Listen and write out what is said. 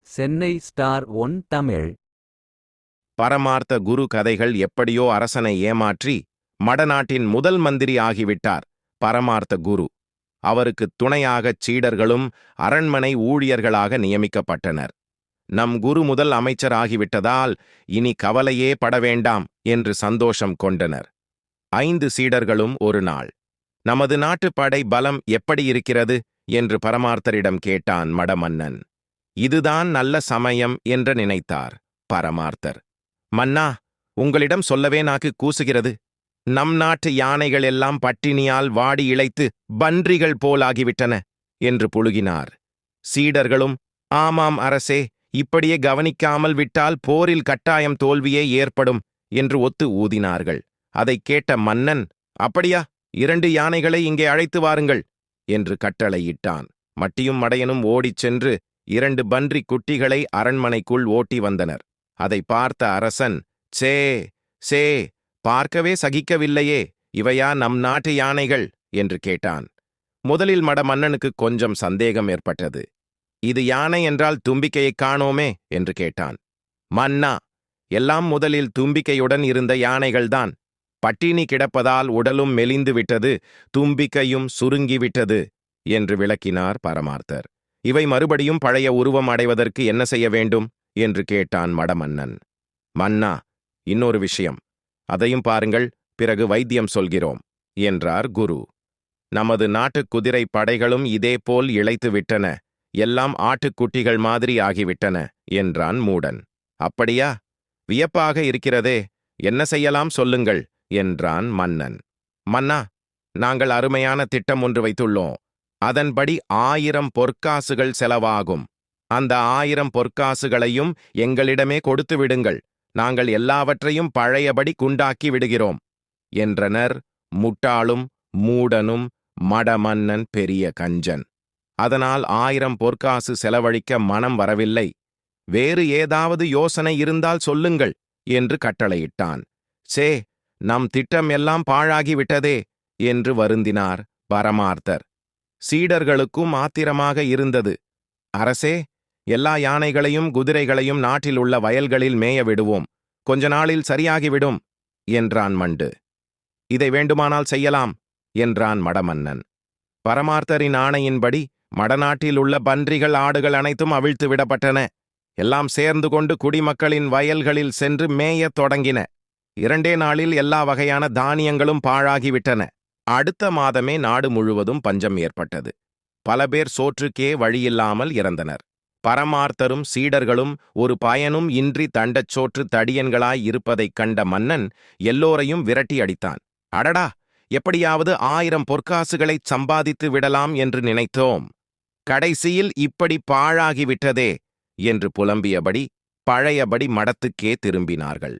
Chennai star one Tamil. பரமார்த்த குரு கதைகள். எப்படியோ அரசனை ஏமாற்றி மடநாட்டின் முதல் மந்திரி ஆகிவிட்டார் பரமார்த்த குரு. அவருக்கு துணையாகச் சீடர்களும் அரண்மனை ஊழியர்களாக நியமிக்கப்பட்டனர். நம் குரு முதல் அமைச்சர் ஆகிவிட்டதால் இனி கவலையே பட வேண்டாம் என்று சந்தோஷம் கொண்டனர். 5 சீடர்களும் ஒரு நாள், நமது நாட்டு படை பலம் எப்படி இருக்கிறது என்று பரமார்த்தரிடம் கேட்டான் மடமன்னன். இதுதான் நல்ல சமயம் என்று நினைத்தார் பரமார்த்தர். மன்னா, உங்களிடம் சொல்லவே நாக்கு கூசுகிறது. நம் நாட்டு யானைகள் எல்லாம் பட்டினியால் வாடி இளைத்து பன்றிகள் போலாகிவிட்டன என்று புழுகினார். சீடர்களும், ஆமாம் அரசே, இப்படியே கவனிக்காமல் விட்டால் போரில் கட்டாயம் தோல்வியே ஏற்படும் என்று ஒத்து ஊதினார்கள். அதைக் கேட்ட மன்னன், அப்படியா, 2 யானைகளை இங்கே அழைத்து வாருங்கள் என்று கட்டளையிட்டான். மட்டியும் மடையனும் ஓடிச் சென்று 2 பன்றி குட்டிகளை அரண்மனைக்குள் ஓட்டி வந்தனர். அதை பார்த்த அரசன், சே சே, பார்க்கவே சகிக்கவில்லையே, இவையா நம் நாட்டு யானைகள் என்று கேட்டான். முதலில் மடமன்னனுக்கு கொஞ்சம் சந்தேகம் ஏற்பட்டது. இது யானை என்றால் தும்பிக்கையைக் காணோமே என்று கேட்டான். மன்னா, எல்லாம் முதலில் தும்பிக்கையுடன் இருந்த யானைகள்தான். பட்டினி கிடப்பதால் உடலும் மெலிந்து விட்டது, தும்பிக்கையும் சுருங்கிவிட்டது என்று விளக்கினார் பரமார்த்தர். இவை மறுபடியும் பழைய உருவம் அடைவதற்கு என்ன செய்ய வேண்டும் என்று கேட்டான் மடமன்னன். மன்னா, இன்னொரு விஷயம், அதையும் பாருங்கள், பிறகு வைத்தியம் சொல்கிறோம் என்றார் குரு. நமது நாட்டுக் குதிரை படைகளும் இதேபோல் இளைத்து விட்டன, எல்லாம் ஆட்டுக்குட்டிகள் மாதிரி ஆகிவிட்டன என்றான் மூடன். அப்படியா? வியப்பாக இருக்கிறதே, என்ன செய்யலாம் சொல்லுங்கள் என்றான் மன்னன். மன்னா, நாங்கள் அருமையான திட்டம் ஒன்று வைத்துள்ளோம். அதன்படி 1000 பொற்காசுகள் செலவாகும். அந்த 1000 பொற்காசுகளையும் எங்களிடமே கொடுத்து விடுங்கள். நாங்கள் எல்லாவற்றையும் பழையபடி குண்டாக்கி விடுகிறோம் என்றனர் முட்டாளும் மூடனும் மடமன்னன் பெரிய கஞ்சன். அதனால் 1000 பொற்காசு செலவழிக்க மனம் வரவில்லை. வேறு ஏதாவது யோசனை இருந்தால் சொல்லுங்கள் என்று கட்டளையிட்டான். சே, நம் திட்டம் எல்லாம் பாழாகிவிட்டதே என்று வருந்தினார் பரமார்த்தர். சீடர்களுக்கும் ஆத்திரமாக இருந்தது. அரசே, எல்லா யானைகளையும் குதிரைகளையும் நாட்டில் உள்ள வயல்களில் மேய விடுவோம், கொஞ்ச நாளில் சரியாகிவிடும் என்றான் மண்டு. இதை வேண்டுமானால் செய்யலாம் என்றான் மடமன்னன். பரமார்த்தரின் ஆணையின்படி மடநாட்டில் உள்ள பன்றிகள் ஆடுகள் அனைத்தும் அவிழ்த்து விடப்பட்டன. எல்லாம் சேர்ந்து கொண்டு குடிமக்களின் வயல்களில் சென்று மேயத் தொடங்கின. 2 நாளில் எல்லா வகையான தானியங்களும் பாழாகிவிட்டன. அடுத்த மாதமே நாடு முழுவதும் பஞ்சம் ஏற்பட்டது. பல பேர் சோற்றுக்கே வழியில்லாமல் இறந்தனர். பரமார்த்தரும் சீடர்களும் ஒரு பயனும் இன்றி தண்டச்சோற்று தடியன்களாய் இருப்பதைக் கண்ட மன்னன் எல்லோரையும் விரட்டி அடித்தான். அடடா, எப்படியாவது 1000 பொற்காசுகளைச் சம்பாதித்து விடலாம் என்று நினைத்தோம். கடைசியில் இப்படி பாழாகிவிட்டதே என்று புலம்பியபடி பழையபடி மடத்துக்கே திரும்பினார்கள்.